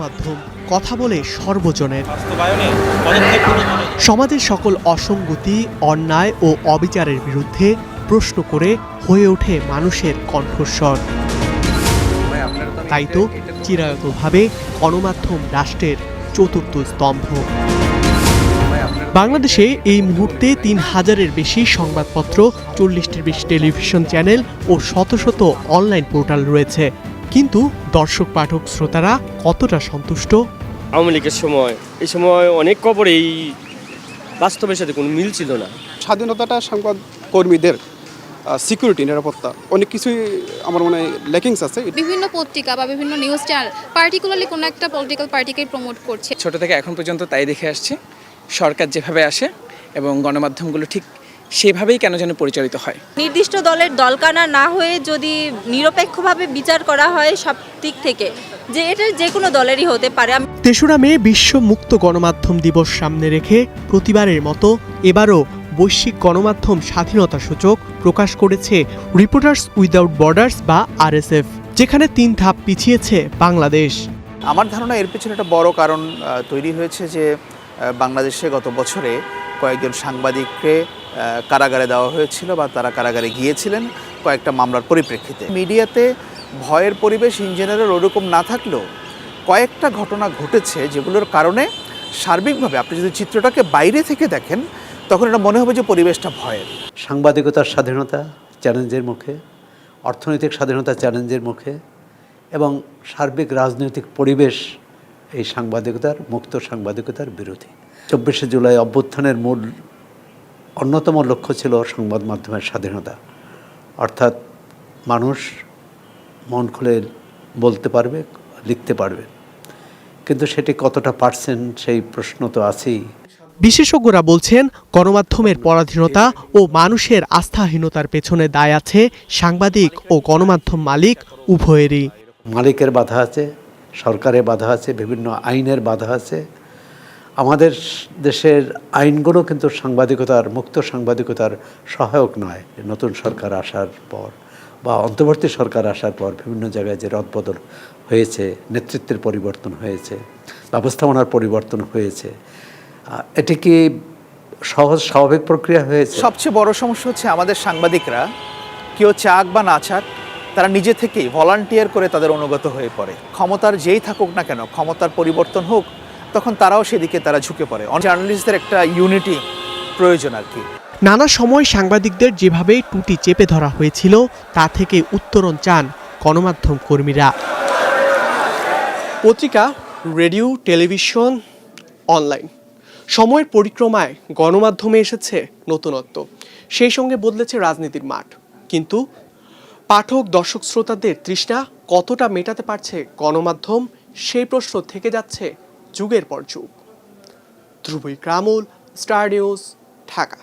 গণমাধ্যম কথা বলে সর্বজনের, সমাজের সকল অসঙ্গতি, অন্যায় ও অবিচারের বিরুদ্ধে প্রশ্ন করে হয়ে ওঠে মানুষের কণ্ঠস্বর। তাই তো চিরায়তভাবে গণমাধ্যম রাষ্ট্রের চতুর্থ স্তম্ভ। বাংলাদেশে এই মুহূর্তে ৩,০০০-এর বেশি সংবাদপত্র, 40টির বেশি টেলিভিশন চ্যানেল ও শত শত অনলাইন পোর্টাল রয়েছে। কিন্তু দর্শক, পাঠক, শ্রোতারা কতটা সন্তুষ্ট? আওয়ামী লীগের সময় এই সময় অনেক খবর এই বাস্তবের সাথে কোনো মিল ছিল না। স্বাধীনতাটা সংবাদ কর্মীদের সিকিউরিটি, নিরাপত্তা অনেক কিছুই আমার মনে হয় ল্যাকিংস আছে। বিভিন্ন পত্রিকা বা বিভিন্ন নিউজ চ্যানেল পার্টিকুলারলি কোনো একটা পলিটিক্যাল পার্টিকেই প্রমোট করছে। ছোট থেকে এখন পর্যন্ত তাই দেখে আসছে, সরকার যেভাবে আসে এবং গণমাধ্যমগুলো ঠিক সেভাবেই কেন যেন পরিচালিত হয়। নির্দিষ্ট দলের দলকানা না হয়ে যদি নিরপেক্ষভাবে বিচার করা হয় সব দিক থেকে, যে এটা যে কোনো দলেরই হতে পারে। ৩রা মে বিশ্ব মুক্ত গণমাধ্যম দিবস সামনে রেখে প্রতিবারের মতো এবারও বৈশ্বিক গণমাধ্যম স্বাধীনতা সূচক প্রকাশ করেছে রিপোর্টার্স উইদাউট বর্ডার্স বা RSF, যেখানে 3 ধাপ পিছিয়েছে বাংলাদেশ। আমার ধারণা এর পেছনে একটা বড় কারণ তৈরি হয়েছে যে বাংলাদেশে গত বছরে কয়েকজন সাংবাদিককে কারাগারে দেওয়া হয়েছিল বা তারা কারাগারে গিয়েছিলেন কয়েকটা মামলার পরিপ্রেক্ষিতে। মিডিয়াতে ভয়ের পরিবেশ ইন জেনারেল ওরকম না থাকলেও কয়েকটা ঘটনা ঘটেছে যেগুলোর কারণে সার্বিকভাবে আপনি যদি চিত্রটাকে বাইরে থেকে দেখেন তখন এটা মনে হবে যে পরিবেশটা ভয়ের। সাংবাদিকতার স্বাধীনতা চ্যালেঞ্জের মুখে, অর্থনৈতিক স্বাধীনতা চ্যালেঞ্জের মুখে এবং সার্বিক রাজনৈতিক পরিবেশ এই সাংবাদিকতার, মুক্ত সাংবাদিকতার বিরোধী। 24শে জুলাই অভ্যুত্থানের মূল অন্যতম লক্ষ্য ছিল সংবাদ মাধ্যমের স্বাধীনতা, অর্থাৎ মানুষ মন খুলে বলতে পারবে, লিখতে পারবে। কিন্তু সেটি কতটা পারছেন সেই প্রশ্ন তো আছেই। বিশেষজ্ঞরা বলছেন, গণমাধ্যমের পরাধীনতা ও মানুষের আস্থাহীনতার পেছনে দায় আছে সাংবাদিক ও গণমাধ্যম মালিক উভয়েরই। মালিকের বাধা আছে, সরকারের বাধা আছে, বিভিন্ন আইনের বাধা আছে। আমাদের দেশের আইনগুলো কিন্তু সাংবাদিকতার, মুক্ত সাংবাদিকতার সহায়ক নয়। নতুন সরকার আসার পর বা অন্তর্বর্তী সরকার আসার পর বিভিন্ন জায়গায় যে রদবদল হয়েছে, নেতৃত্বের পরিবর্তন হয়েছে, ব্যবস্থাপনার পরিবর্তন হয়েছে, এটি কি সহজ স্বাভাবিক প্রক্রিয়া হয়েছে? সবচেয়ে বড় সমস্যা হচ্ছে আমাদের সাংবাদিকরা কেউ চাক বা না চাক তারা নিজে থেকেই ভলান্টিয়ার করে তাদের অনুগত হয়ে পড়ে। ক্ষমতার যেই থাকুক না কেন, ক্ষমতার পরিবর্তন হোক, তখন তারাও সেদিকে তারা ঝুঁকে পড়ে। জার্নালিস্টদের একটা ইউনিটি প্রয়োজন আর কি। নানা সময় সাংবাদিকদের যেভাবে টুটি চেপে ধরা হয়েছিল তা থেকে উত্তরণ চান গণমাধ্যম কর্মীরা। পত্রিকা, রেডিও, টেলিভিশন, অনলাইন, সময়ের পরিক্রমায় গণমাধ্যমে এসেছে নতুনত্ব। সেই সঙ্গে বদলেছে রাজনীতির মাঠ। কিন্তু পাঠক, দর্শক, শ্রোতাদের তৃষ্ণা কতটা মেটাতে পারছে গণমাধ্যম, সেই প্রশ্ন থেকে যাচ্ছে যুগের পর যুগ। ধ্রুব ইকরামুল, স্টার নিউজ, ঢাকা।